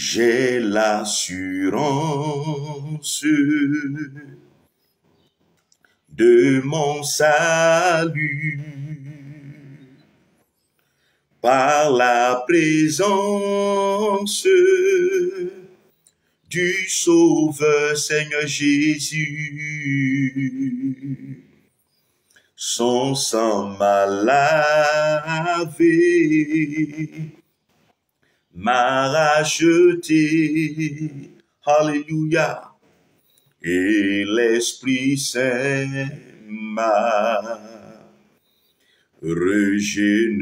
J'ai l'assurance de mon salut par la présence du Sauveur Seigneur Jésus. Son sang m'a lavé, m'a racheté, alléluia, et l'Esprit Saint m'a régénéré.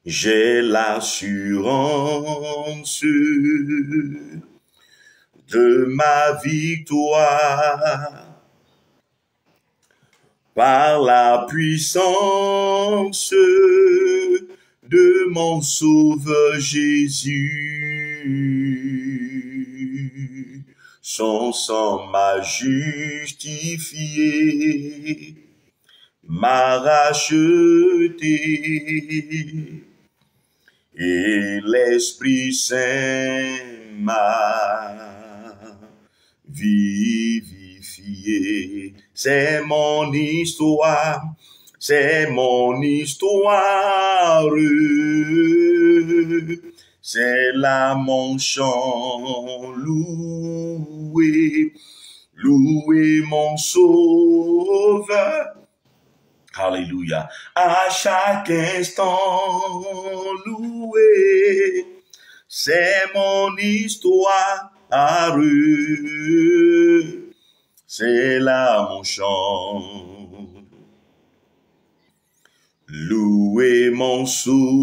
J'ai l'assurance de ma victoire par la puissance de mon Sauveur Jésus. Son sang m'a justifié, m'a racheté, et l'Esprit Saint m'a vivifié. C'est mon histoire, c'est mon histoire. C'est là mon chant, loué, loué mon Sauveur. Alléluia. À chaque instant, loué, c'est mon histoire. C'est là mon chant. Louez mon Sauveur,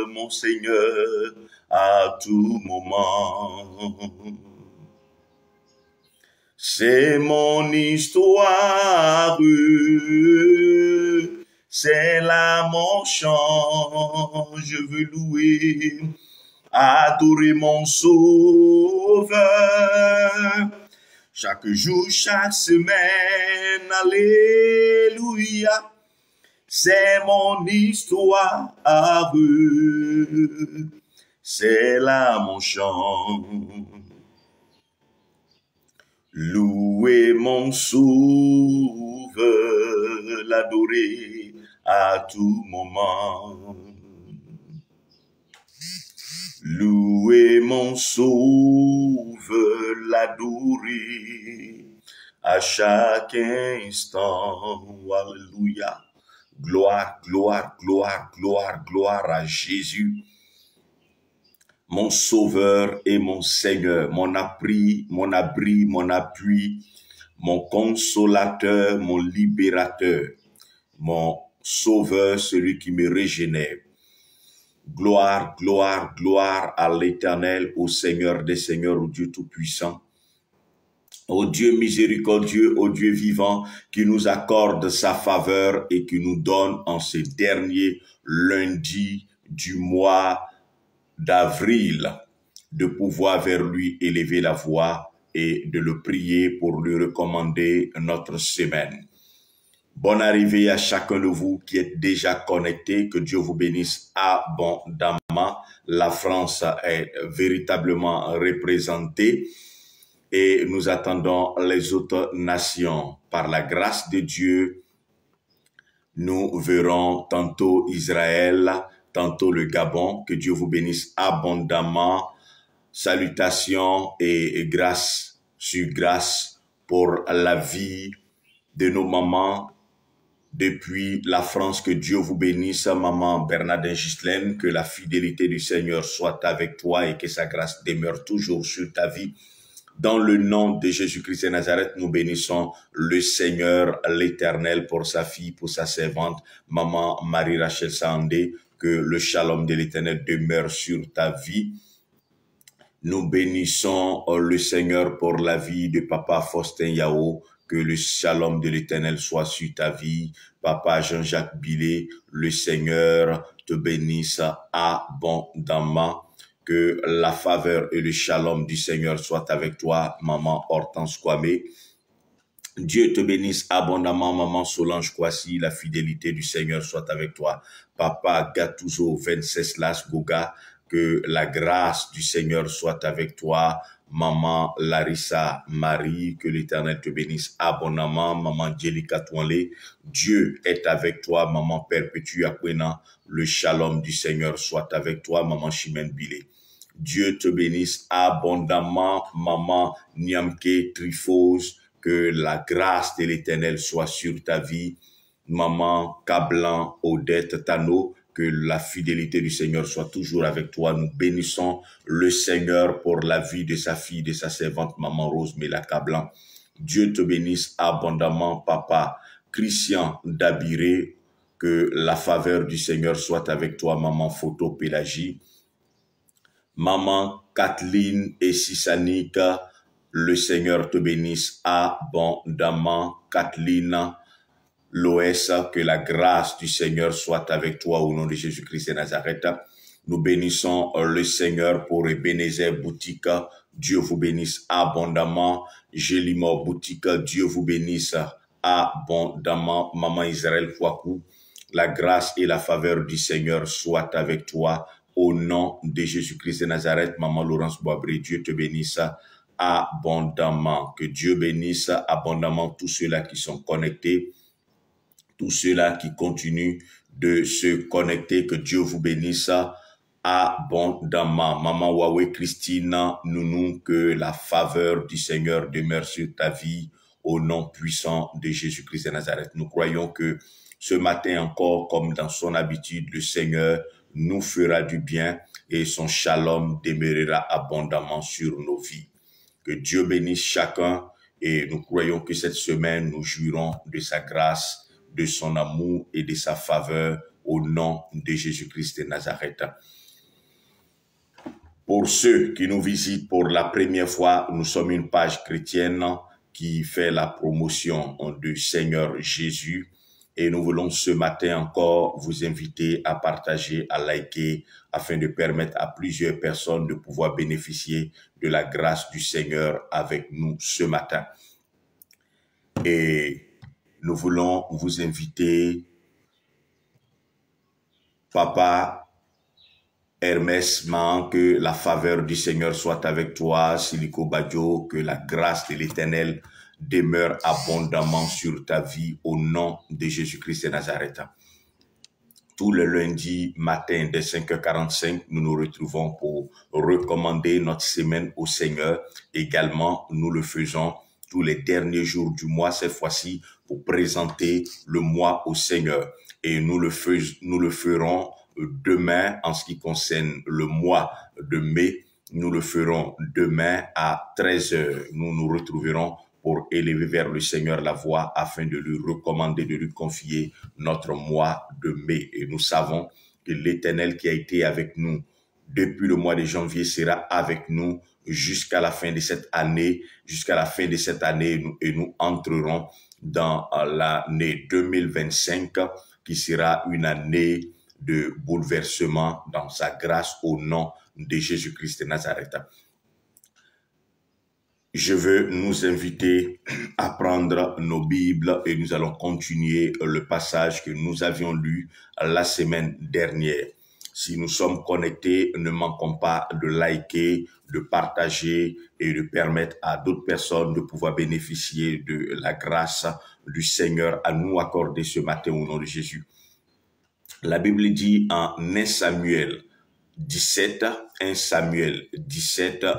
mon Seigneur, à tout moment. C'est mon histoire, c'est là mon chant. Je veux louer, adorer mon Sauveur. Chaque jour, chaque semaine, alléluia. C'est mon histoire, c'est là mon chant. Louer mon Sauveur, l'adorer à tout moment. Louer mon Sauveur, l'adorer à chaque instant. Alléluia. Gloire, gloire, gloire, gloire, gloire à Jésus, mon Sauveur et mon Seigneur, mon abri, mon appui, mon consolateur, mon libérateur, mon Sauveur, celui qui me régénère. Gloire, gloire, gloire à l'Éternel, au Seigneur des Seigneurs, au Dieu Tout-Puissant. Ô Dieu miséricordieux, ô Dieu vivant, qui nous accorde sa faveur et qui nous donne en ces derniers lundis du mois d'avril de pouvoir vers lui élever la voix et de le prier pour lui recommander notre semaine. Bonne arrivée à chacun de vous qui êtes déjà connectés. Que Dieu vous bénisse abondamment. La France est véritablement représentée. Et nous attendons les autres nations. Par la grâce de Dieu, nous verrons tantôt Israël, tantôt le Gabon. Que Dieu vous bénisse abondamment. Salutations et grâce sur grâce pour la vie de nos mamans depuis la France. Que Dieu vous bénisse, maman Bernadette Ghislaine. Que la fidélité du Seigneur soit avec toi et que sa grâce demeure toujours sur ta vie. Dans le nom de Jésus-Christ de Nazareth, nous bénissons le Seigneur, l'Éternel, pour sa fille, pour sa servante, maman Marie-Rachel Sandé. Que le shalom de l'Éternel demeure sur ta vie. Nous bénissons le Seigneur pour la vie de papa Faustin Yao. Que le shalom de l'Éternel soit sur ta vie. Papa Jean-Jacques Billet, le Seigneur te bénisse abondamment. Que la faveur et le shalom du Seigneur soient avec toi, maman Hortense Kwame. Dieu te bénisse abondamment, maman Solange Kwasi, la fidélité du Seigneur soit avec toi. Papa Gattuso Venceslas Goga, que la grâce du Seigneur soit avec toi. Maman Larissa Marie, que l'Éternel te bénisse abondamment. Maman Jelika Touanlé, Dieu est avec toi. Maman Perpétua Kwena, le shalom du Seigneur soit avec toi. Maman Chimène Bilé. Dieu te bénisse abondamment. Maman Niamke Trifose, que la grâce de l'Éternel soit sur ta vie. Maman Cablan, Odette Tano, que la fidélité du Seigneur soit toujours avec toi. Nous bénissons le Seigneur pour la vie de sa fille, de sa servante, Maman Rose Mela Cablan. Dieu te bénisse abondamment, Papa Christian Dabiré, que la faveur du Seigneur soit avec toi, Maman Photo Pélagie. Maman Kathleen et Sisanika, le Seigneur te bénisse abondamment. Kathleen Loès, que la grâce du Seigneur soit avec toi au nom de Jésus-Christ de Nazareth. Nous bénissons le Seigneur pour Ebenezer Boutique. Dieu vous bénisse abondamment. Gélimor Boutique, Dieu vous bénisse abondamment. Maman Israël Fouakou, la grâce et la faveur du Seigneur soient avec toi. Au nom de Jésus-Christ de Nazareth, Maman Laurence Boabré, Dieu te bénisse abondamment. Que Dieu bénisse abondamment tous ceux-là qui sont connectés, tous ceux-là qui continuent de se connecter. Que Dieu vous bénisse abondamment. Maman Wawe Christina Nounou, que la faveur du Seigneur demeure sur ta vie au nom puissant de Jésus-Christ de Nazareth. Nous croyons que ce matin encore, comme dans son habitude, le Seigneur nous fera du bien et son shalom demeurera abondamment sur nos vies. Que Dieu bénisse chacun et nous croyons que cette semaine, nous jouirons de sa grâce, de son amour et de sa faveur au nom de Jésus-Christ de Nazareth. Pour ceux qui nous visitent pour la première fois, nous sommes une page chrétienne qui fait la promotion du Seigneur Jésus. Et nous voulons ce matin encore vous inviter à partager, à liker, afin de permettre à plusieurs personnes de pouvoir bénéficier de la grâce du Seigneur avec nous ce matin. Et nous voulons vous inviter, Papa Hermès Man, que la faveur du Seigneur soit avec toi, Siliko Badjo, que la grâce de l'Éternel demeure abondamment sur ta vie au nom de Jésus-Christ de Nazareth. Tous les lundis matin dès 5h45, nous nous retrouvons pour recommander notre semaine au Seigneur. Également, nous le faisons tous les derniers jours du mois, cette fois-ci, pour présenter le mois au Seigneur. Et nous le ferons demain en ce qui concerne le mois de mai. Nous le ferons demain à 13h. Nous nous retrouverons pour élever vers le Seigneur la voix afin de lui recommander, de lui confier notre mois de mai. Et nous savons que l'Éternel qui a été avec nous depuis le mois de janvier sera avec nous jusqu'à la fin de cette année. Jusqu'à la fin de cette année, et nous entrerons dans l'année 2025 qui sera une année de bouleversement dans sa grâce au nom de Jésus-Christ de Nazareth. Je veux nous inviter à prendre nos Bibles et nous allons continuer le passage que nous avions lu la semaine dernière. Si nous sommes connectés, ne manquons pas de liker, de partager et de permettre à d'autres personnes de pouvoir bénéficier de la grâce du Seigneur à nous accorder ce matin au nom de Jésus. La Bible dit en 1 Samuel 17,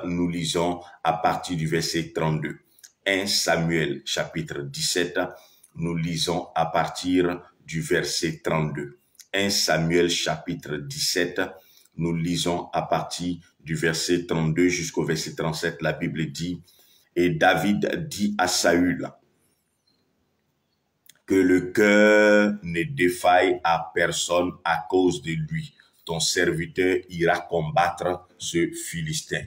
nous lisons à partir du verset 32. 1 Samuel chapitre 17, nous lisons à partir du verset 32. 1 Samuel chapitre 17, nous lisons à partir du verset 32 jusqu'au verset 37. La Bible dit, et David dit à Saül, que le cœur ne défaille à personne à cause de lui. Ton serviteur ira combattre ce Philistin.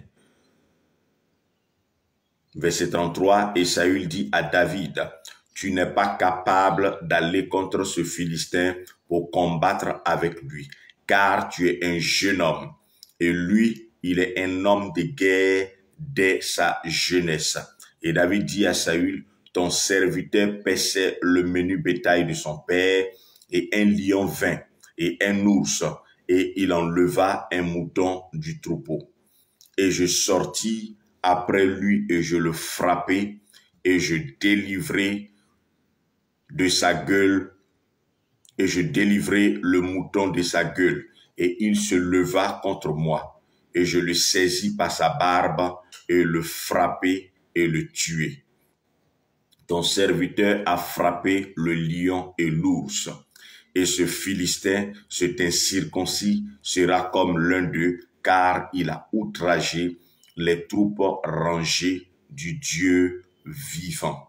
Verset 33, et Saül dit à David, tu n'es pas capable d'aller contre ce Philistin pour combattre avec lui, car tu es un jeune homme, et lui, il est un homme de guerre dès sa jeunesse. Et David dit à Saül, ton serviteur paissait le menu bétail de son père, et un lion vint, et un ours, et il enleva un mouton du troupeau. Et je sortis après lui, et je le frappai, et je délivrai de sa gueule, et je délivrai le mouton de sa gueule, et il se leva contre moi, et je le saisis par sa barbe, et le frappai, et le tuai. Ton serviteur a frappé le lion et l'ours, et ce Philistin, cet incirconcis, sera comme l'un d'eux, car il a outragé les troupes rangées du Dieu vivant.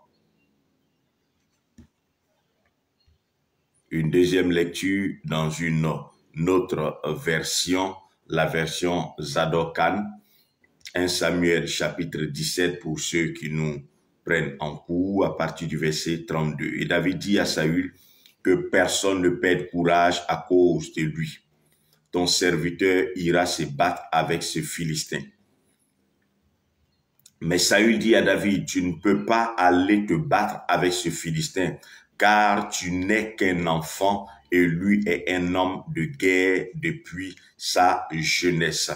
Une deuxième lecture dans une autre version, la version Zadokan, 1 Samuel chapitre 17 pour ceux qui nous prennent en cours à partir du verset 32. Et David dit à Saül que personne ne perde courage à cause de lui. Ton serviteur ira se battre avec ce Philistin. Mais Saül dit à David, tu ne peux pas aller te battre avec ce Philistin, car tu n'es qu'un enfant et lui est un homme de guerre depuis sa jeunesse.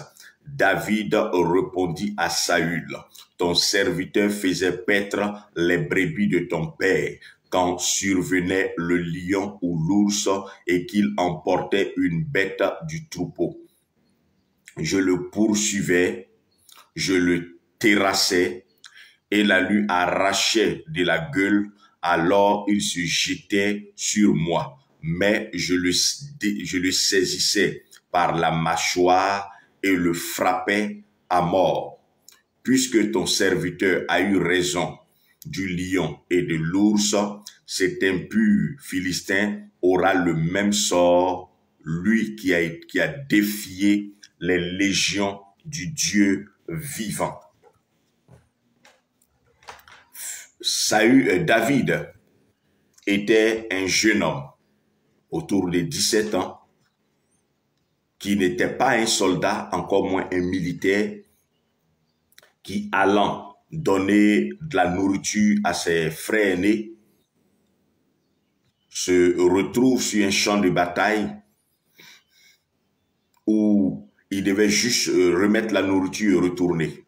David répondit à Saül, ton serviteur faisait paître les brebis de ton père quand survenait le lion ou l'ours et qu'il emportait une bête du troupeau. Je le poursuivais, je le terrassais et la lui arrachait de la gueule, alors il se jetait sur moi. Mais je le saisissais par la mâchoire et le frappais à mort. Puisque ton serviteur a eu raison du lion et de l'ours, cet impur Philistin aura le même sort, lui qui a défié les légions du Dieu vivant. David était un jeune homme autour de 17 ans qui n'était pas un soldat, encore moins un militaire, qui allant donner de la nourriture à ses frères aînés se retrouve sur un champ de bataille où il devait juste remettre la nourriture et retourner.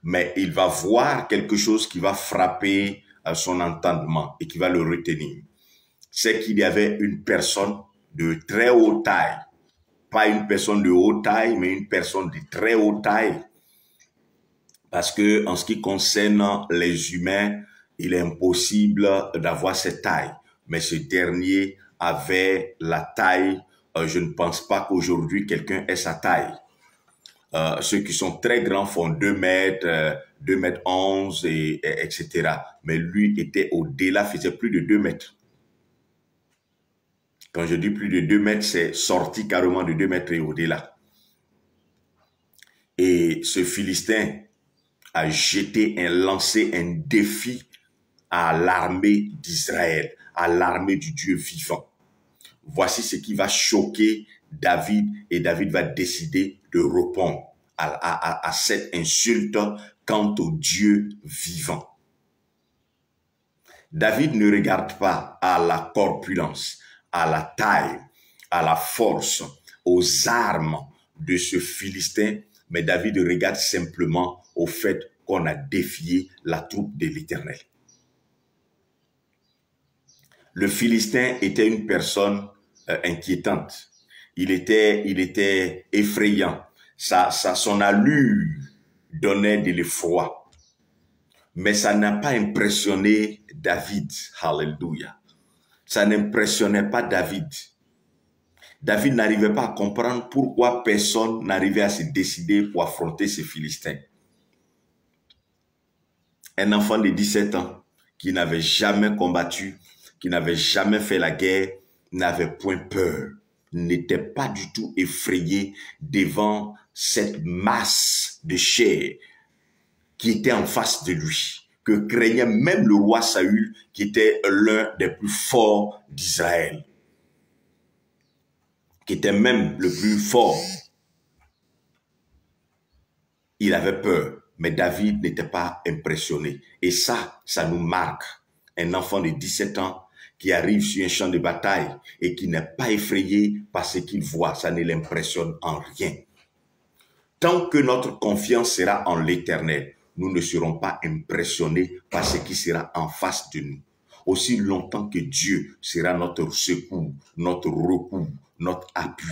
Mais il va voir quelque chose qui va frapper son entendement et qui va le retenir. C'est qu'il y avait une personne de très haute taille, pas une personne de haute taille, mais une personne de très haute taille. Parce que en ce qui concerne les humains, il est impossible d'avoir cette taille. Mais ce dernier avait la taille. Je ne pense pas qu'aujourd'hui quelqu'un ait sa taille. Ceux qui sont très grands font 2 mètres, 2 mètres 11, etc. Mais lui était au-delà, faisait plus de 2 mètres. Quand je dis plus de 2 mètres, c'est sorti carrément de 2 mètres et au-delà. Et ce Philistin a lancé un défi à l'armée d'Israël, à l'armée du Dieu vivant. Voici ce qui va choquer David, et David va décider de répondre à cette insulte quant au Dieu vivant. David ne regarde pas à la corpulence, à la taille, à la force, aux armes de ce Philistin, mais David regarde simplement au fait qu'on a défié la troupe de l'Éternel. Le Philistin était une personne inquiétante. Il était effrayant. Son allure donnait de l'effroi. Mais ça n'a pas impressionné David. Alléluia. Ça n'impressionnait pas David. David n'arrivait pas à comprendre pourquoi personne n'arrivait à se décider pour affronter ces Philistins. Un enfant de 17 ans qui n'avait jamais combattu, qui n'avait jamais fait la guerre, n'avait point peur, n'était pas du tout effrayé devant cette masse de chair qui était en face de lui, que craignait même le roi Saül, qui était l'un des plus forts d'Israël, qui était même le plus fort. Il avait peur. Mais David n'était pas impressionné. Et ça nous marque. Un enfant de 17 ans qui arrive sur un champ de bataille et qui n'est pas effrayé par ce qu'il voit, ça ne l'impressionne en rien. Tant que notre confiance sera en l'Éternel, nous ne serons pas impressionnés par ce qui sera en face de nous. Aussi longtemps que Dieu sera notre secours, notre recours, notre appui,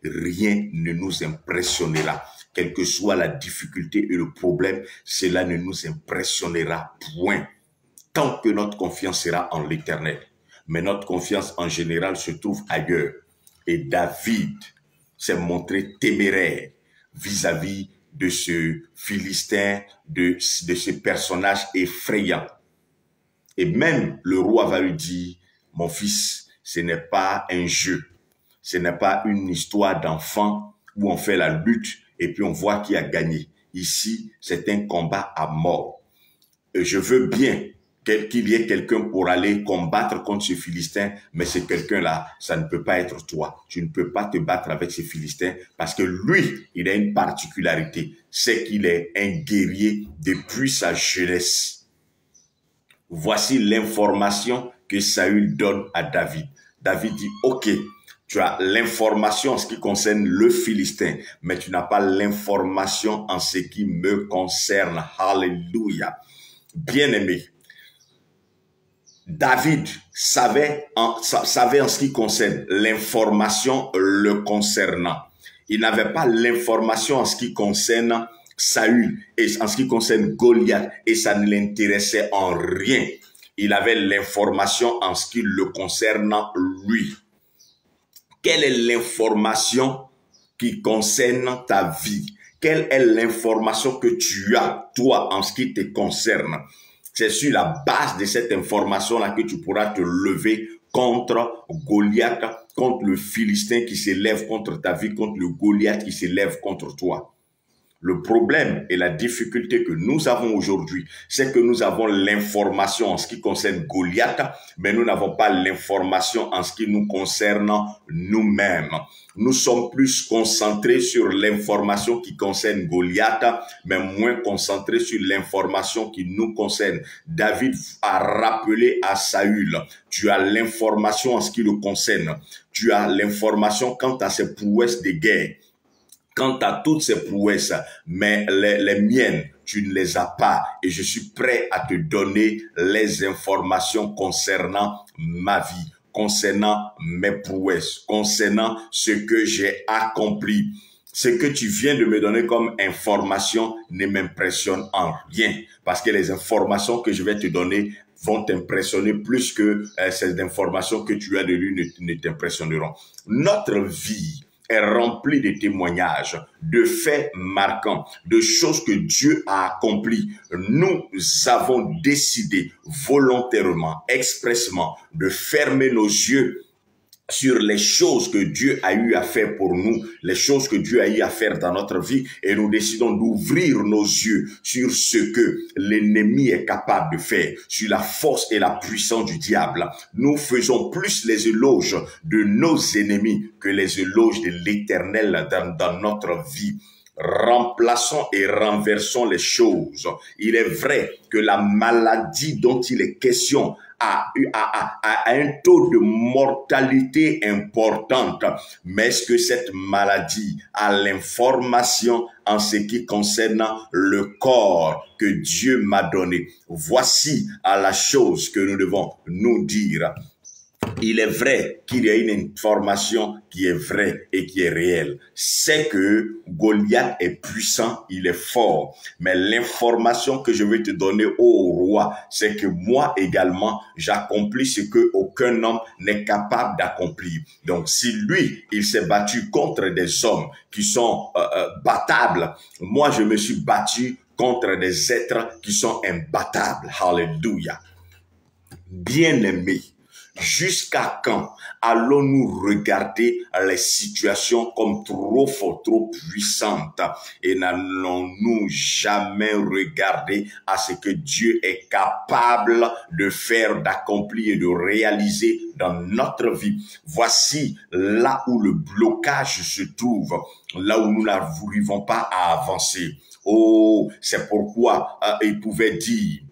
rien ne nous impressionnera. Quelle que soit la difficulté et le problème, cela ne nous impressionnera point. Tant que notre confiance sera en l'Éternel. Mais notre confiance en général se trouve ailleurs. Et David s'est montré téméraire vis-à-vis de ce Philistin, de ce personnage effrayant. Et même le roi va lui dire, mon fils, ce n'est pas un jeu, ce n'est pas une histoire d'enfant où on fait la lutte et puis on voit qui a gagné. Ici, c'est un combat à mort. Et je veux bien qu'il y ait quelqu'un pour aller combattre contre ce Philistin, mais ce quelqu'un-là, ça ne peut pas être toi. Tu ne peux pas te battre avec ce Philistin parce que lui, il a une particularité, c'est qu'il est un guerrier depuis sa jeunesse. Voici l'information que Saül donne à David. David dit, ok, tu as l'information en ce qui concerne le Philistin, mais tu n'as pas l'information en ce qui me concerne. Alléluia. Bien-aimé, David savait en ce qui concerne l'information le concernant. Il n'avait pas l'information en ce qui concerne Saül et en ce qui concerne Goliath et ça ne l'intéressait en rien. Il avait l'information en ce qui le concerne lui. Quelle est l'information qui concerne ta vie? Quelle est l'information que tu as, toi, en ce qui te concerne? C'est sur la base de cette information-là que tu pourras te lever contre Goliath, contre le Philistin qui s'élève contre ta vie, contre le Goliath qui s'élève contre toi. Le problème et la difficulté que nous avons aujourd'hui, c'est que nous avons l'information en ce qui concerne Goliath, mais nous n'avons pas l'information en ce qui nous concerne nous-mêmes. Nous sommes plus concentrés sur l'information qui concerne Goliath, mais moins concentrés sur l'information qui nous concerne. David a rappelé à Saül, tu as l'information en ce qui le concerne. Tu as l'information quant à ses prouesses de guerre. Quant à toutes ces prouesses, mais les miennes, tu ne les as pas. Et je suis prêt à te donner les informations concernant ma vie, concernant mes prouesses, concernant ce que j'ai accompli. Ce que tu viens de me donner comme information ne m'impressionne en rien. Parce que les informations que je vais te donner vont t'impressionner plus que ces informations que tu as de lui ne t'impressionneront. Notre vie est rempli de témoignages, de faits marquants, de choses que Dieu a accomplies. Nous avons décidé volontairement, expressément, de fermer nos yeux sur les choses que Dieu a eu à faire pour nous, les choses que Dieu a eu à faire dans notre vie, et nous décidons d'ouvrir nos yeux sur ce que l'ennemi est capable de faire, sur la force et la puissance du diable. Nous faisons plus les éloges de nos ennemis que les éloges de l'Éternel dans notre vie. Remplaçons et renversons les choses. Il est vrai que la maladie dont il est question a un taux de mortalité importante. Mais est-ce que cette maladie a l'information en ce qui concerne le corps que Dieu m'a donné? Voici la chose que nous devons nous dire. Il est vrai qu'il y a une information qui est vraie et qui est réelle. C'est que Goliath est puissant, il est fort. Mais l'information que je vais te donner au roi, c'est que moi également, j'accomplis ce que aucun homme n'est capable d'accomplir. Donc si lui, il s'est battu contre des hommes qui sont battables, moi je me suis battu contre des êtres qui sont imbattables. Alléluia. Bien-aimé, Jusqu'à quand allons-nous regarder les situations comme trop fortes, trop puissantes et n'allons-nous jamais regarder à ce que Dieu est capable de faire, d'accomplir et de réaliser dans notre vie? Voici là où le blocage se trouve, là où nous n'arrivons pas à avancer. Oh, c'est pourquoi il pouvait dire,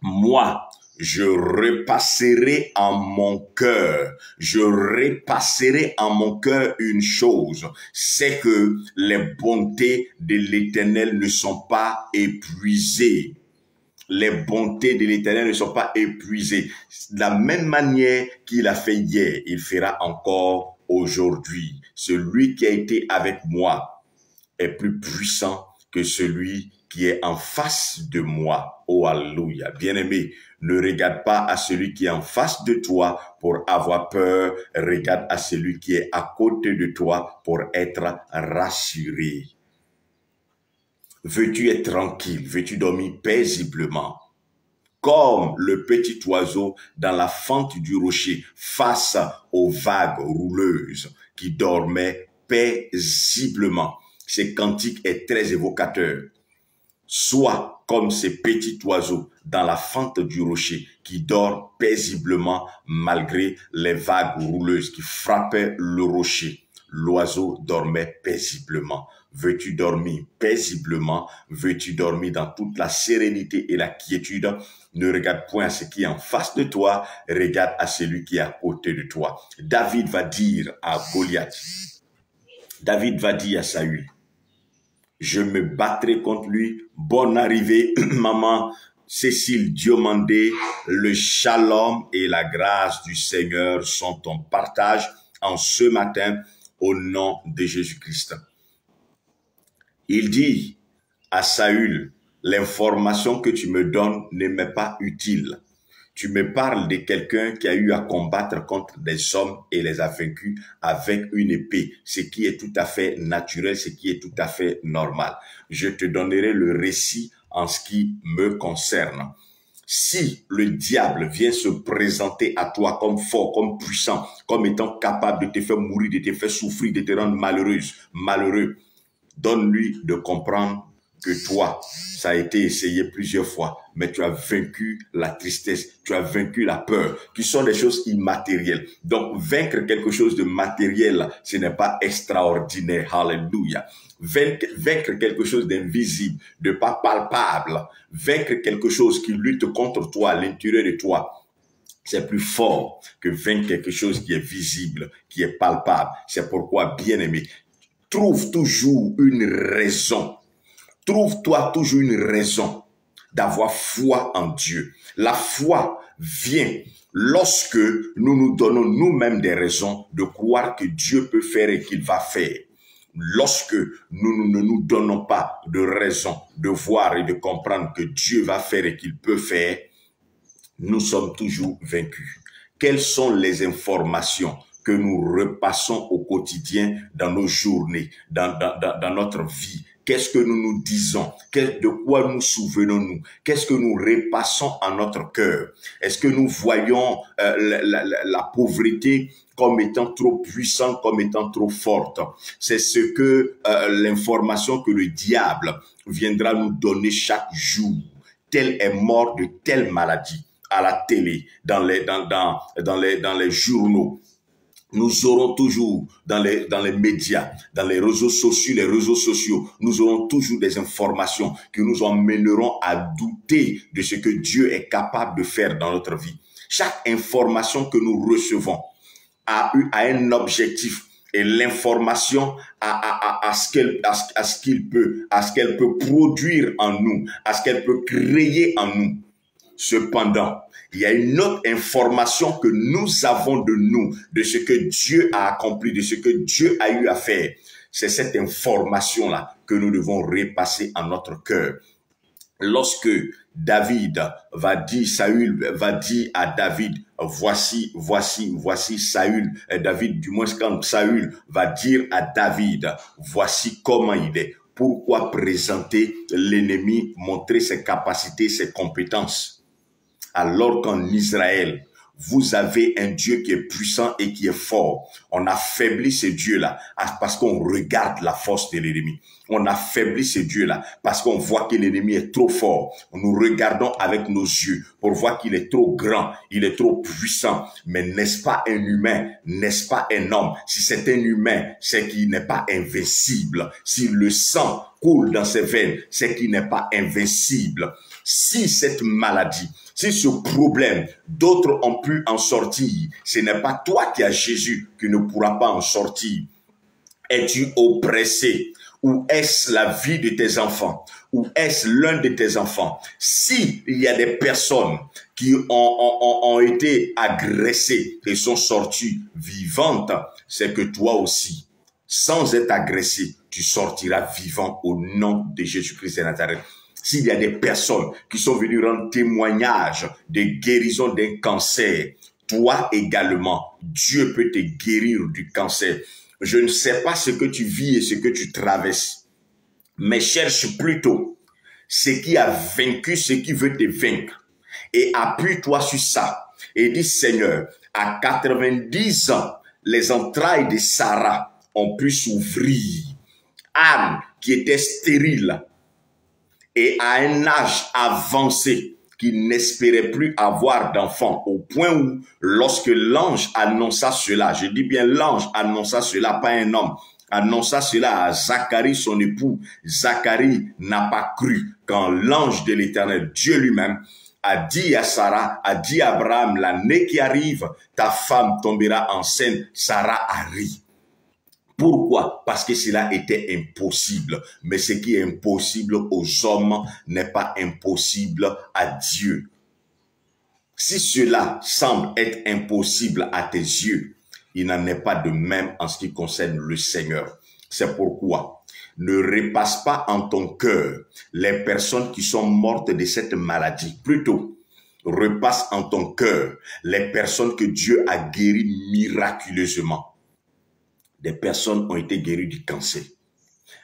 moi, je repasserai en mon cœur, je repasserai en mon cœur une chose, c'est que les bontés de l'Éternel ne sont pas épuisées. Les bontés de l'Éternel ne sont pas épuisées. De la même manière qu'il a fait hier, il fera encore aujourd'hui. Celui qui a été avec moi est plus puissant que celui qui est en face de moi. Oh, alléluia. Bien-aimé, ne regarde pas à celui qui est en face de toi pour avoir peur. Regarde à celui qui est à côté de toi pour être rassuré. Veux-tu être tranquille? Veux-tu dormir paisiblement? Comme le petit oiseau dans la fente du rocher face aux vagues rouleuses qui dormait paisiblement. Ce cantique est très évocateur. Sois comme ces petits oiseaux dans la fente du rocher qui dort paisiblement malgré les vagues rouleuses qui frappaient le rocher. L'oiseau dormait paisiblement. Veux-tu dormir paisiblement? Veux-tu dormir dans toute la sérénité et la quiétude? Ne regarde point à ce qui est en face de toi, regarde à celui qui est à côté de toi. David va dire à Goliath, David va dire à Saül, je me battrai contre lui. Bonne arrivée, maman Cécile Diomandé. Le shalom et la grâce du Seigneur sont ton partage en ce matin au nom de Jésus-Christ. Il dit à Saül, l'information que tu me donnes ne m'est pas utile. Tu me parles de quelqu'un qui a eu à combattre contre des hommes et les a vaincus avec une épée, ce qui est tout à fait naturel, ce qui est tout à fait normal. Je te donnerai le récit en ce qui me concerne. Si le diable vient se présenter à toi comme fort, comme puissant, comme étant capable de te faire mourir, de te faire souffrir, de te rendre malheureux, donne-lui de comprendre que toi, ça a été essayé plusieurs fois, mais tu as vaincu la tristesse, tu as vaincu la peur, qui sont des choses immatérielles. Donc, vaincre quelque chose de matériel, ce n'est pas extraordinaire. Alléluia. Vaincre quelque chose d'invisible, de pas palpable, vaincre quelque chose qui lutte contre toi, à l'intérieur de toi, c'est plus fort que vaincre quelque chose qui est visible, qui est palpable. C'est pourquoi, bien-aimé, trouve toujours une raison. Trouve-toi toujours une raison d'avoir foi en Dieu. La foi vient lorsque nous nous donnons nous-mêmes des raisons de croire que Dieu peut faire et qu'il va faire. Lorsque nous ne nous donnons pas de raison de voir et de comprendre que Dieu va faire et qu'il peut faire, nous sommes toujours vaincus. Quelles sont les informations que nous repassons au quotidien dans nos journées, dans notre vie? Qu'est-ce que nous nous disons? De quoi nous souvenons-nous? Qu'est-ce que nous repassons à notre cœur? Est-ce que nous voyons la pauvreté comme étant trop puissante, comme étant trop forte? C'est ce que l'information que le diable viendra nous donner chaque jour. Tel est mort de telle maladie à la télé, dans les journaux. Nous aurons toujours dans les médias, dans les réseaux sociaux, nous aurons toujours des informations qui nous emmèneront à douter de ce que Dieu est capable de faire dans notre vie. Chaque information que nous recevons a un objectif et l'information à ce qu'elle peut produire en nous, à ce qu'elle peut créer en nous. Cependant, il y a une autre information que nous avons de nous, de ce que Dieu a accompli, de ce que Dieu a eu à faire. C'est cette information-là que nous devons repasser en notre cœur. Lorsque David va dire, Saül va dire à David, voici Saül, David, du moins quand Saül va dire à David, voici comment il est. Pourquoi présenter l'ennemi, montrer ses capacités, ses compétences? Alors qu'en Israël, vous avez un Dieu qui est puissant et qui est fort. On affaiblit ce Dieu-là parce qu'on regarde la force de l'ennemi. On affaiblit ce Dieu-là parce qu'on voit que l'ennemi est trop fort. Nous regardons avec nos yeux pour voir qu'il est trop grand, il est trop puissant. Mais n'est-ce pas un humain? N'est-ce pas un homme? Si c'est un humain, c'est qu'il n'est pas invincible. Si le sang coule dans ses veines, c'est qu'il n'est pas invincible. Si cette maladie, si ce problème, d'autres ont pu en sortir, ce n'est pas toi qui as Jésus qui ne pourra pas en sortir. Es-tu oppressé? Ou est-ce la vie de tes enfants? Ou est-ce l'un de tes enfants? Si il y a des personnes qui ont été agressées et sont sorties vivantes, c'est que toi aussi, sans être agressé, tu sortiras vivant au nom de Jésus-Christ de Nazareth. S'il y a des personnes qui sont venues rendre témoignage de guérison d'un cancer, toi également, Dieu peut te guérir du cancer. Je ne sais pas ce que tu vis et ce que tu traverses, mais cherche plutôt ce qui a vaincu, ce qui veut te vaincre. Et appuie-toi sur ça. Et dis, Seigneur, à 90 ans, les entrailles de Sarah ont pu s'ouvrir. Anne, qui était stérile, et à un âge avancé, qui n'espérait plus avoir d'enfant, au point où, lorsque l'ange annonça cela, je dis bien l'ange annonça cela, pas un homme, annonça cela à Zacharie, son époux, Zacharie n'a pas cru quand l'ange de l'Éternel, Dieu lui-même, a dit à Sarah, a dit à Abraham, l'année qui arrive, ta femme tombera enceinte. Sarah a ri. Pourquoi? Parce que cela était impossible. Mais ce qui est impossible aux hommes n'est pas impossible à Dieu. Si cela semble être impossible à tes yeux, il n'en est pas de même en ce qui concerne le Seigneur. C'est pourquoi ne repasse pas en ton cœur les personnes qui sont mortes de cette maladie. Plutôt, repasse en ton cœur les personnes que Dieu a guéries miraculeusement. Des personnes ont été guéries du cancer.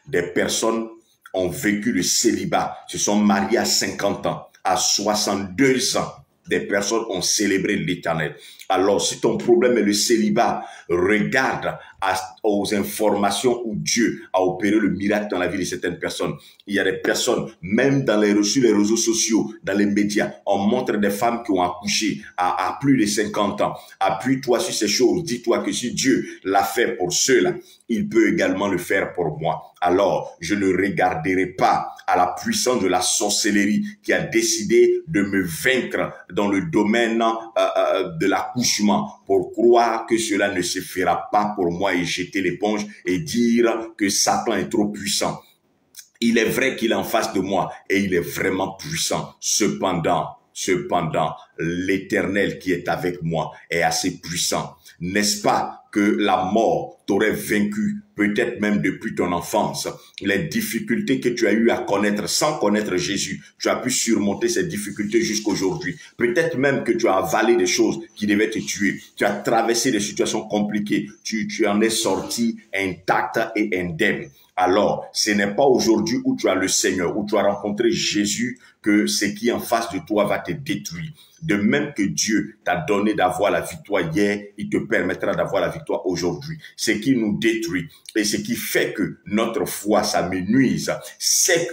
Des personnes ont vécu le célibat, se sont mariées à 50 ans, à 62 ans. Des personnes ont célébré l'Éternel. Alors, si ton problème est le célibat, regarde aux informations où Dieu a opéré le miracle dans la vie de certaines personnes. Il y a des personnes, même sur les réseaux sociaux, dans les médias, on montre des femmes qui ont accouché à plus de 50 ans. Appuie-toi sur ces choses. Dis-toi que si Dieu l'a fait pour ceux-là, il peut également le faire pour moi. Alors, je ne regarderai pas à la puissance de la sorcellerie qui a décidé de me vaincre dans le domaine de l'accouchement pour croire que cela ne se fera pas pour moi et jeter l'éponge et dire que Satan est trop puissant. Il est vrai qu'il est en face de moi et il est vraiment puissant. Cependant, l'Éternel qui est avec moi est assez puissant. N'est-ce pas que la mort t'aurait vaincu, peut-être même depuis ton enfance? Les difficultés que tu as eu à connaître sans connaître Jésus, tu as pu surmonter ces difficultés jusqu'aujourd'hui. Peut-être même que tu as avalé des choses qui devaient te tuer. Tu as traversé des situations compliquées. Tu en es sorti intact et indemne. Alors, ce n'est pas aujourd'hui où tu as le Seigneur, où tu as rencontré Jésus, que ce qui est en face de toi va te détruire. De même que Dieu t'a donné d'avoir la victoire hier, il te permettra d'avoir la victoire aujourd'hui. Ce qui nous détruit et ce qui fait que notre foi s'amenuise, c'est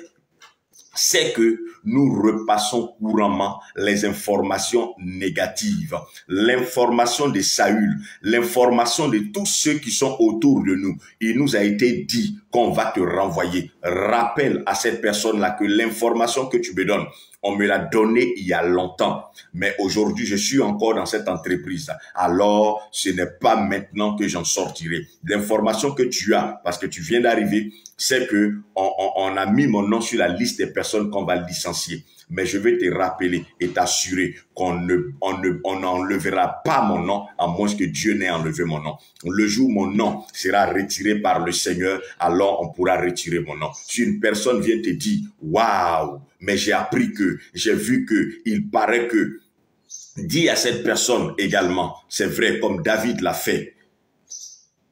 que nous repassons couramment les informations négatives, l'information de Saül, l'information de tous ceux qui sont autour de nous. Il nous a été dit qu'on va te renvoyer. Rappelle à cette personne-là que l'information que tu me donnes, on me l'a donnée il y a longtemps, mais aujourd'hui je suis encore dans cette entreprise. Alors, ce n'est pas maintenant que j'en sortirai. L'information que tu as, parce que tu viens d'arriver, c'est que on a mis mon nom sur la liste des personnes qu'on va licencier. Mais je vais te rappeler et t'assurer qu'on n'enlèvera pas mon nom, à moins que Dieu n'ait enlevé mon nom. Le jour où mon nom sera retiré par le Seigneur, alors on pourra retirer mon nom. Si une personne vient te dire, waouh, mais j'ai appris que, j'ai vu que, il paraît que, dis à cette personne également, c'est vrai, comme David l'a fait,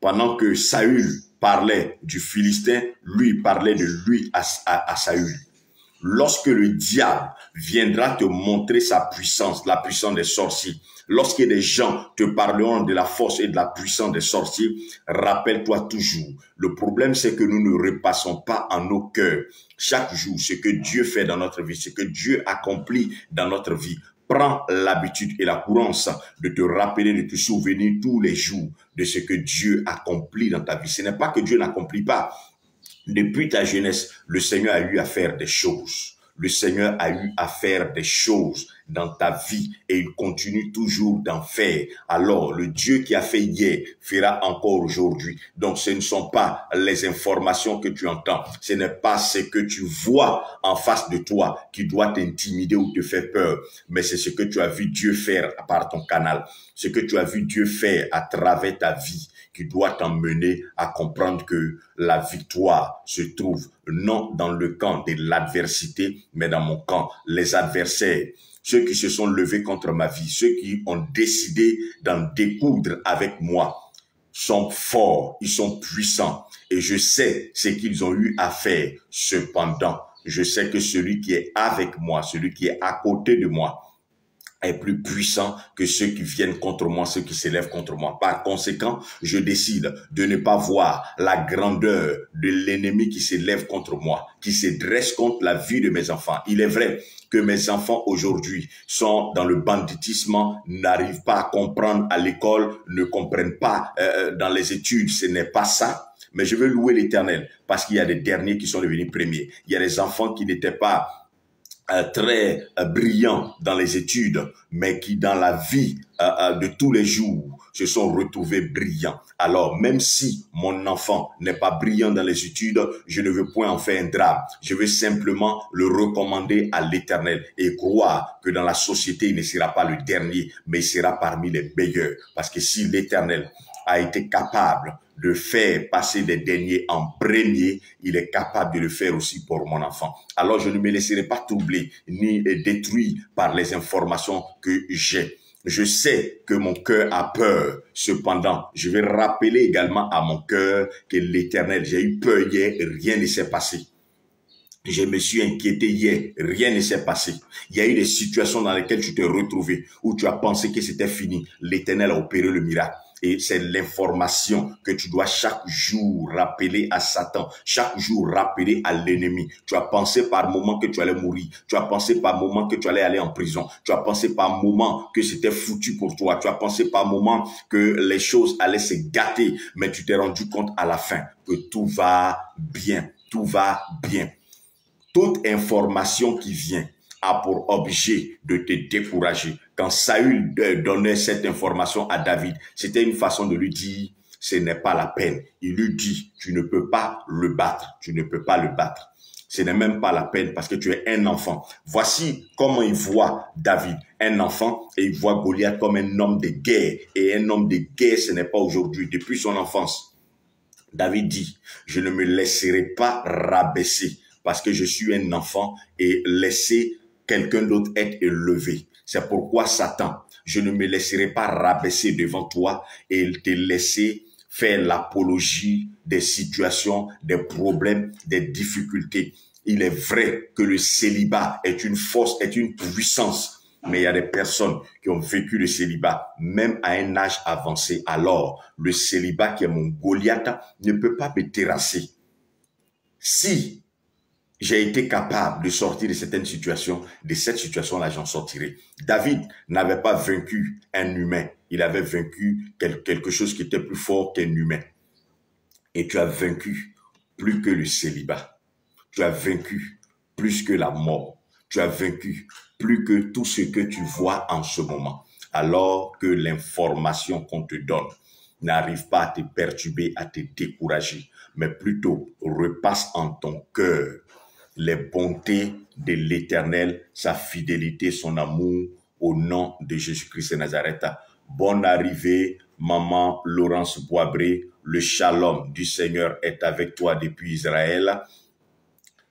pendant que Saül parlait du Philistin, lui parlait de lui à Saül. Lorsque le diable viendra te montrer sa puissance, la puissance des sorciers, lorsque des gens te parleront de la force et de la puissance des sorciers, rappelle-toi toujours, le problème c'est que nous ne repassons pas en nos cœurs chaque jour ce que Dieu fait dans notre vie, ce que Dieu accomplit dans notre vie. Prends l'habitude et la courance de te rappeler, de te souvenir tous les jours de ce que Dieu accomplit dans ta vie. Ce n'est pas que Dieu n'accomplit pas. Depuis ta jeunesse, le Seigneur a eu à faire des choses. Le Seigneur a eu à faire des choses dans ta vie et il continue toujours d'en faire. Alors, le Dieu qui a fait hier fera encore aujourd'hui. Donc, ce ne sont pas les informations que tu entends. Ce n'est pas ce que tu vois en face de toi qui doit t'intimider ou te faire peur. Mais c'est ce que tu as vu Dieu faire par ton canal. Ce que tu as vu Dieu faire à travers ta vie qui doit t'emmener à comprendre que la victoire se trouve non dans le camp de l'adversité, mais dans mon camp. Les adversaires, ceux qui se sont levés contre ma vie, ceux qui ont décidé d'en découdre avec moi, sont forts, ils sont puissants. Et je sais ce qu'ils ont eu à faire. Cependant, je sais que celui qui est avec moi, celui qui est à côté de moi, est plus puissant que ceux qui viennent contre moi, ceux qui s'élèvent contre moi. Par conséquent, je décide de ne pas voir la grandeur de l'ennemi qui s'élève contre moi, qui se dresse contre la vie de mes enfants. Il est vrai que mes enfants aujourd'hui sont dans le banditisme, n'arrivent pas à comprendre à l'école, ne comprennent pas dans les études, ce n'est pas ça. Mais je veux louer l'Éternel parce qu'il y a des derniers qui sont devenus premiers. Il y a des enfants qui n'étaient pas très brillants dans les études, mais qui dans la vie de tous les jours se sont retrouvés brillants. Alors, même si mon enfant n'est pas brillant dans les études, je ne veux point en faire un drame. Je veux simplement le recommander à l'Éternel et croire que dans la société, il ne sera pas le dernier, mais il sera parmi les meilleurs. Parce que si l'Éternel a été capable de faire passer des derniers en premier, il est capable de le faire aussi pour mon enfant. Alors je ne me laisserai pas troubler ni détruit par les informations que j'ai. Je sais que mon cœur a peur. Cependant, je vais rappeler également à mon cœur que l'Éternel, j'ai eu peur hier, rien ne s'est passé. Je me suis inquiété hier, rien ne s'est passé. Il y a eu des situations dans lesquelles tu t'es retrouvé, où tu as pensé que c'était fini. L'Éternel a opéré le miracle. Et c'est l'information que tu dois chaque jour rappeler à Satan, chaque jour rappeler à l'ennemi. Tu as pensé par moment que tu allais mourir. Tu as pensé par moment que tu allais aller en prison. Tu as pensé par moment que c'était foutu pour toi. Tu as pensé par moment que les choses allaient se gâter. Mais tu t'es rendu compte à la fin que tout va bien. Tout va bien. Toute information qui vient a pour objet de te décourager. Quand Saül donnait cette information à David, c'était une façon de lui dire, ce n'est pas la peine. Il lui dit, tu ne peux pas le battre, tu ne peux pas le battre. Ce n'est même pas la peine parce que tu es un enfant. Voici comment il voit David, un enfant, et il voit Goliath comme un homme de guerre. Et un homme de guerre, ce n'est pas aujourd'hui, depuis son enfance. David dit, je ne me laisserai pas rabaisser parce que je suis un enfant et laisser quelqu'un d'autre être élevé. C'est pourquoi Satan, je ne me laisserai pas rabaisser devant toi et te laisser faire l'apologie des situations, des problèmes, des difficultés. Il est vrai que le célibat est une force, est une puissance, mais il y a des personnes qui ont vécu le célibat, même à un âge avancé. Alors, le célibat qui est mon Goliath ne peut pas me terrasser. Si j'ai été capable de sortir de certaines situations, de cette situation-là, j'en sortirai. David n'avait pas vaincu un humain. Il avait vaincu quelque chose qui était plus fort qu'un humain. Et tu as vaincu plus que le célibat. Tu as vaincu plus que la mort. Tu as vaincu plus que tout ce que tu vois en ce moment. Alors que l'information qu'on te donne n'arrive pas à te perturber, à te décourager, mais plutôt repasse en ton cœur les bontés de l'Éternel, sa fidélité, son amour, au nom de Jésus-Christ de Nazareth. Bonne arrivée, maman Laurence Boisbré. Le shalom du Seigneur est avec toi depuis Israël.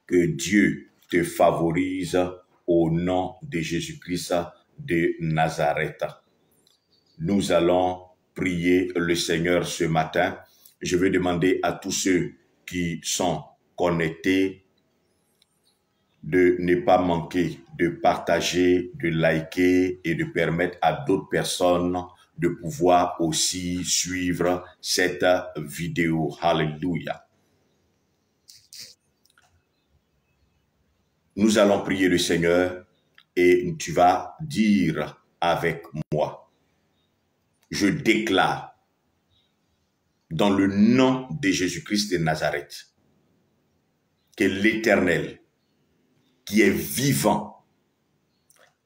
Que Dieu te favorise au nom de Jésus-Christ de Nazareth. Nous allons prier le Seigneur ce matin. Je vais demander à tous ceux qui sont connectés de ne pas manquer de partager, de liker et de permettre à d'autres personnes de pouvoir aussi suivre cette vidéo. Alléluia. Nous allons prier le Seigneur et tu vas dire avec moi. Je déclare dans le nom de Jésus-Christ de Nazareth que l'Éternel, qui est vivant,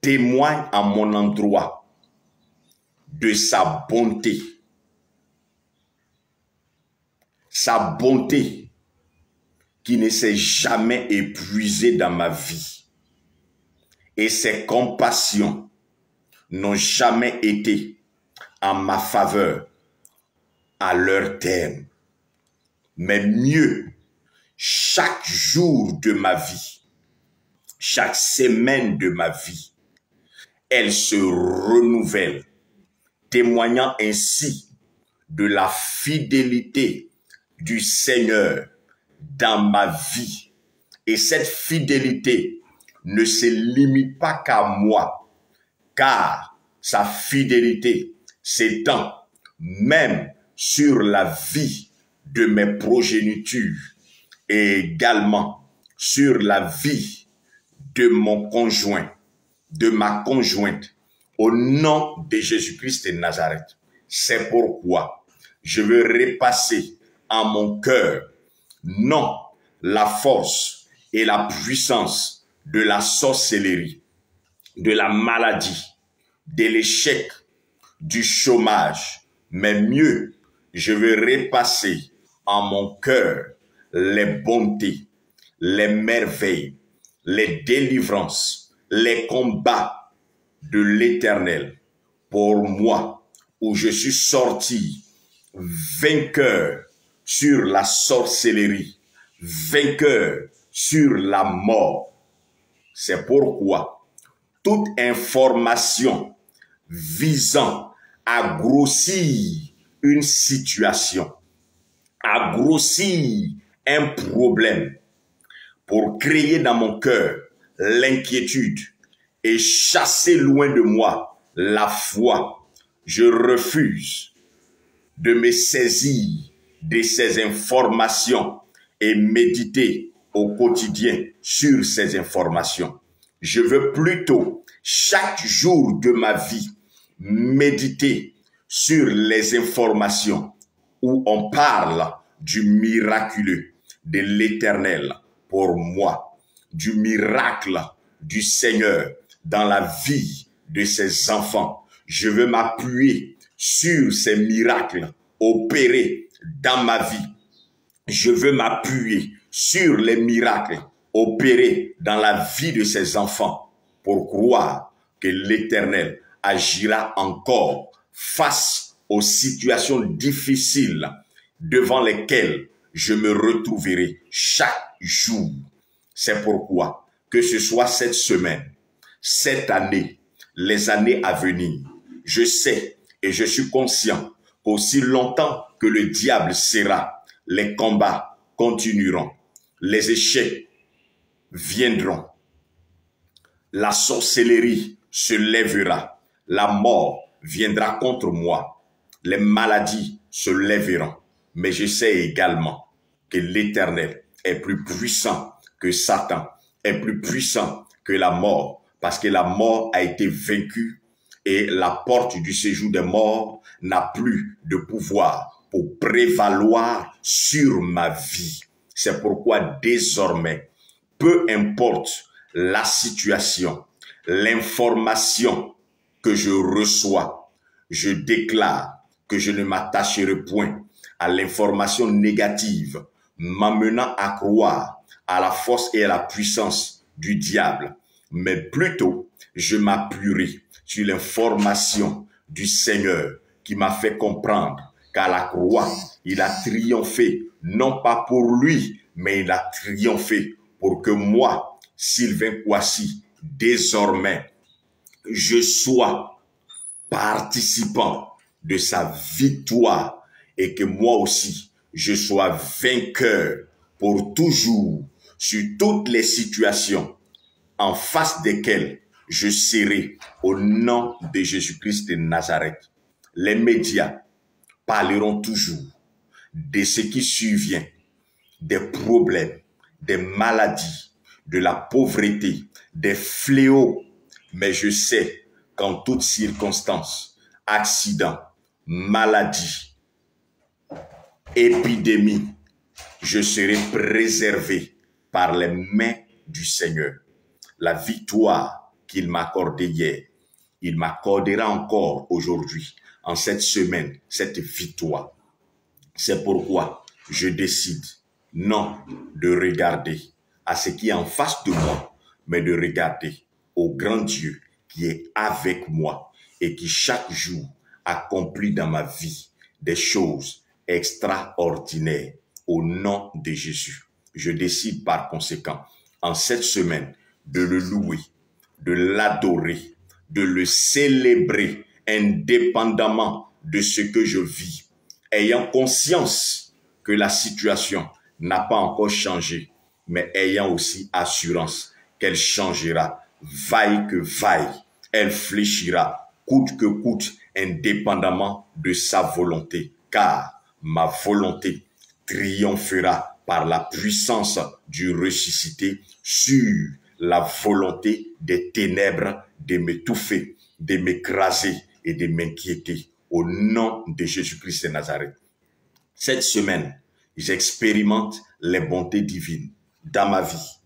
témoigne à mon endroit de sa bonté qui ne s'est jamais épuisée dans ma vie, et ses compassions n'ont jamais été en ma faveur à leur terme, mais mieux, chaque jour de ma vie, chaque semaine de ma vie, elle se renouvelle, témoignant ainsi de la fidélité du Seigneur dans ma vie. Et cette fidélité ne se limite pas qu'à moi, car sa fidélité s'étend même sur la vie de mes progénitures et également sur la vie de mon conjoint, de ma conjointe, au nom de Jésus-Christ de Nazareth. C'est pourquoi je veux repasser en mon cœur, non la force et la puissance de la sorcellerie, de la maladie, de l'échec, du chômage, mais mieux, je veux repasser en mon cœur les bontés, les merveilles, les délivrances, les combats de l'Éternel pour moi, où je suis sorti vainqueur sur la sorcellerie, vainqueur sur la mort. C'est pourquoi toute information visant à grossir une situation, à grossir un problème, pour créer dans mon cœur l'inquiétude et chasser loin de moi la foi, je refuse de me saisir de ces informations et méditer au quotidien sur ces informations. Je veux plutôt, chaque jour de ma vie, méditer sur les informations où on parle du miraculeux de l'Éternel pour moi, du miracle du Seigneur dans la vie de ses enfants. Je veux m'appuyer sur ces miracles opérés dans ma vie. Je veux m'appuyer sur les miracles opérés dans la vie de ses enfants pour croire que l'Éternel agira encore face aux situations difficiles devant lesquelles je me retrouverai chaque jour. C'est pourquoi, que ce soit cette semaine, cette année, les années à venir, je sais et je suis conscient qu'aussi longtemps que le diable sera, les combats continueront, les échecs viendront, la sorcellerie se lèvera, la mort viendra contre moi, les maladies se lèveront. Mais je sais également que l'Éternel est plus puissant que Satan, est plus puissant que la mort, parce que la mort a été vaincue et la porte du séjour des morts n'a plus de pouvoir pour prévaloir sur ma vie. C'est pourquoi désormais, peu importe la situation, l'information que je reçois, je déclare que je ne m'attacherai point à l'information négative, m'amenant à croire à la force et à la puissance du diable, mais plutôt je m'appuierai sur l'information du Seigneur qui m'a fait comprendre qu'à la croix, il a triomphé, non pas pour lui, mais il a triomphé pour que moi, Sylvain Kouassi, désormais, je sois participant de sa victoire et que moi aussi, je sois vainqueur pour toujours sur toutes les situations en face desquels je serai au nom de Jésus-Christ de Nazareth. Les médias parleront toujours de ce qui survient, des problèmes, des maladies, de la pauvreté, des fléaux. Mais je sais qu'en toutes circonstances, accident, maladie, épidémie, je serai préservé par les mains du Seigneur. La victoire qu'il m'a accordée hier, il m'accordera encore aujourd'hui, en cette semaine, cette victoire. C'est pourquoi je décide non de regarder à ce qui est en face de moi, mais de regarder au grand Dieu qui est avec moi et qui chaque jour accomplit dans ma vie des choses extraordinaires au nom de Jésus. Je décide par conséquent en cette semaine de le louer, de l'adorer, de le célébrer indépendamment de ce que je vis, ayant conscience que la situation n'a pas encore changé, mais ayant aussi assurance qu'elle changera, vaille que vaille, elle fléchira, coûte que coûte, indépendamment de sa volonté, car ma volonté triomphera par la puissance du ressuscité sur la volonté des ténèbres de m'étouffer, de m'écraser et de m'inquiéter au nom de Jésus-Christ de Nazareth. Cette semaine, j'expérimente les bontés divines dans ma vie.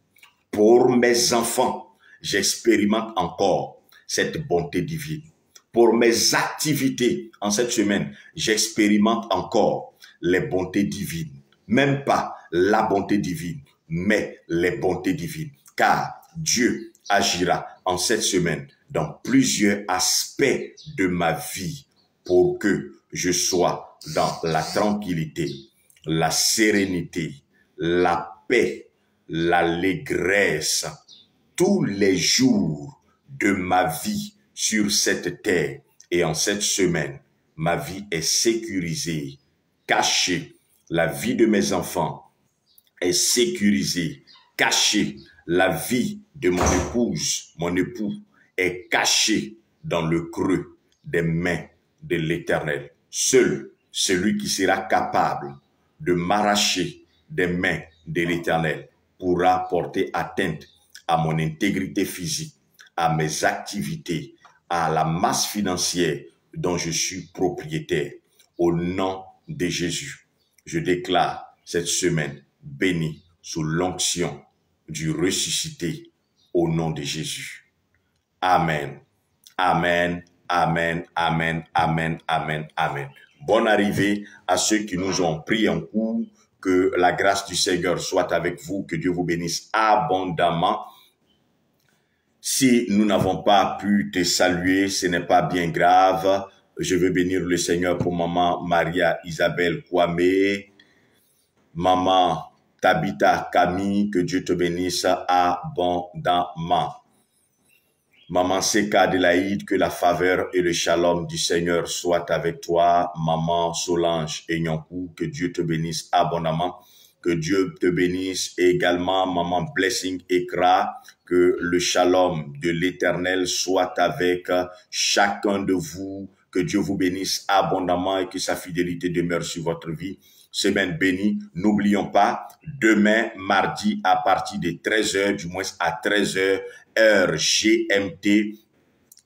Pour mes enfants, j'expérimente encore cette bonté divine. Pour mes activités en cette semaine, j'expérimente encore les bontés divines. Même pas la bonté divine, mais les bontés divines. Car Dieu agira en cette semaine dans plusieurs aspects de ma vie pour que je sois dans la tranquillité, la sérénité, la paix, l'allégresse tous les jours de ma vie sur cette terre. Et en cette semaine, ma vie est sécurisée, cachée. La vie de mes enfants est sécurisée, cachée. La vie de mon épouse, mon époux, est cachée dans le creux des mains de l'Éternel. Seul celui qui sera capable de m'arracher des mains de l'Éternel pourra porter atteinte à mon intégrité physique, à mes activités, à la masse financière dont je suis propriétaire. Au nom de Jésus, je déclare cette semaine bénie sous l'onction du ressuscité au nom de Jésus. Amen. Amen. Amen. Amen. Amen. Amen. Amen. Bonne arrivée à ceux qui nous ont pris en cours. Que la grâce du Seigneur soit avec vous. Que Dieu vous bénisse abondamment. Si nous n'avons pas pu te saluer, ce n'est pas bien grave. Je veux bénir le Seigneur pour maman Maria Isabelle Kwame, maman Tabitha Camille, que Dieu te bénisse abondamment. Maman Seka Adélaïde, que la faveur et le shalom du Seigneur soient avec toi. Maman Solange Enyonkou, que Dieu te bénisse abondamment. Que Dieu te bénisse également, maman Blessing Ekra, que le shalom de l'Éternel soit avec chacun de vous. Que Dieu vous bénisse abondamment et que sa fidélité demeure sur votre vie. Semaine bénie, n'oublions pas, demain, mardi, à partir de 13h, du moins à 13h, heure GMT,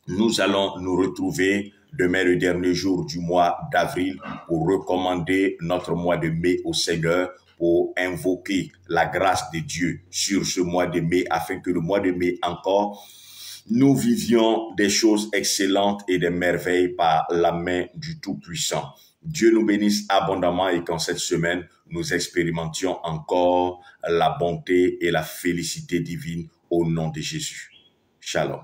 nous allons nous retrouver demain, le dernier jour du mois d'avril, pour recommander notre mois de mai au Seigneur, pour invoquer la grâce de Dieu sur ce mois de mai, afin que le mois de mai encore, nous vivions des choses excellentes et des merveilles par la main du Tout-Puissant. Dieu nous bénisse abondamment et qu'en cette semaine, nous expérimentions encore la bonté et la félicité divine au nom de Jésus. Shalom.